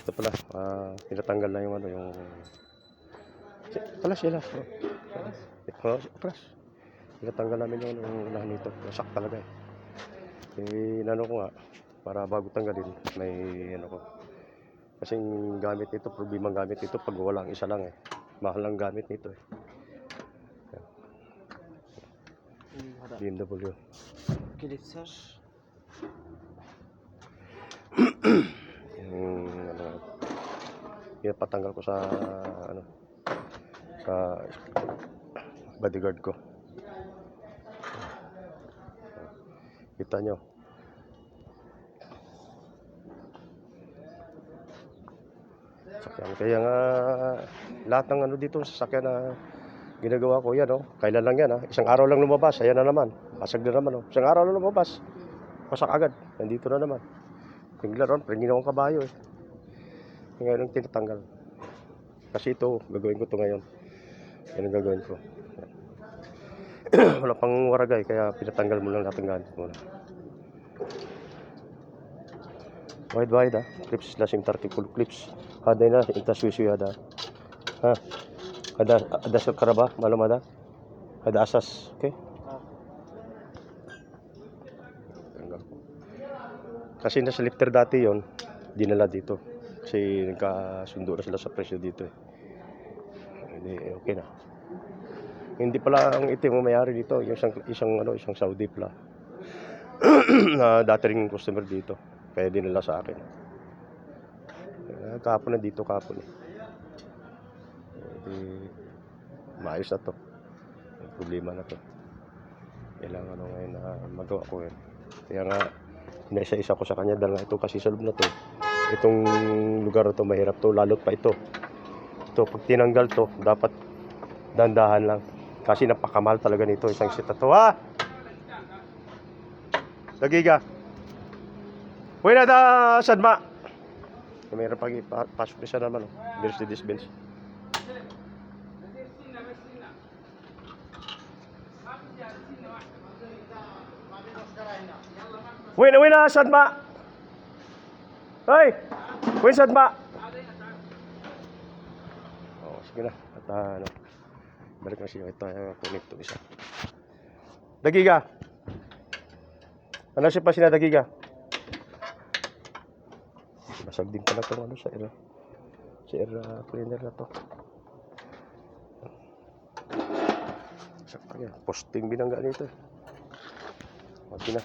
Ito pala, tinatanggal na yung ano, yung palas sila. Palas. Tinatanggal namin yung unahan nito. Wasak talaga eh. Inano ko nga, para bago tanggalin, may ano ko. Kasing gamit nito, problemang gamit nito pag walang isa lang eh. Mahal ang gamit nito eh. BMW. Kilitser. Yung ano, pinapatanggal ko sa ano, sa bodyguard ko. Kita nyo. Sakyan. Kaya nga lahat ng ano dito sa sakyan na ginagawa ko yan, oh. Kailan lang yan, ha. Isang araw lang lumabas, ayan na naman. Basag na naman, oh. Isang araw lang lumabas. Pasak agad. Nandito na naman. Tingnan ron, pringin akong kabayo, eh. Ngayon lang tinatanggal. Kasi ito, gagawin ko ito ngayon. Yan ang gagawin ko. Wala pang waragay, kaya pinatanggal mo lang natin gamit muna. Wide, ha. Clips, lasing tartikul clips. Haday na, intas wisyo hada. Ha. Ada sa karaba, malam ada. Ada asas, okay? Kasi nasa lifter dati yon, dinala dito. Kasi nagkasundo na sila sa presyo dito eh. Hindi, okay na. Hindi pala ang itim mo mayari dito, yung isang Saudi pala. Na dati ring customer dito. Kaya dinala sa akin. Kahapon na dito kahapon eh. Maayos na to. May problema na to. Kailangan ano ngayon na magawa ko eh. Kaya nga inaisa-isa ko sa kanya dahil nga ito kasi sa loob na to. Itong lugar na to mahirap to, lalot pa ito. Ito pag tinanggal to dapat dandahan lang. Kasi napakamahal talaga nito isang set na to. Ha? Dagiga. Buena da sadma. Mayroon pag pasok siya naman. Mercedes-Benz. Wina sadma. Hoy! Wina sadma. Oh, sige na. At ano. Balik na siya. Ito connect to isa. Dagiga. Ano siya pa sila dagiga? Basag din pala itong ano sa air cleaner na to. Posting binangga nito. Okay na.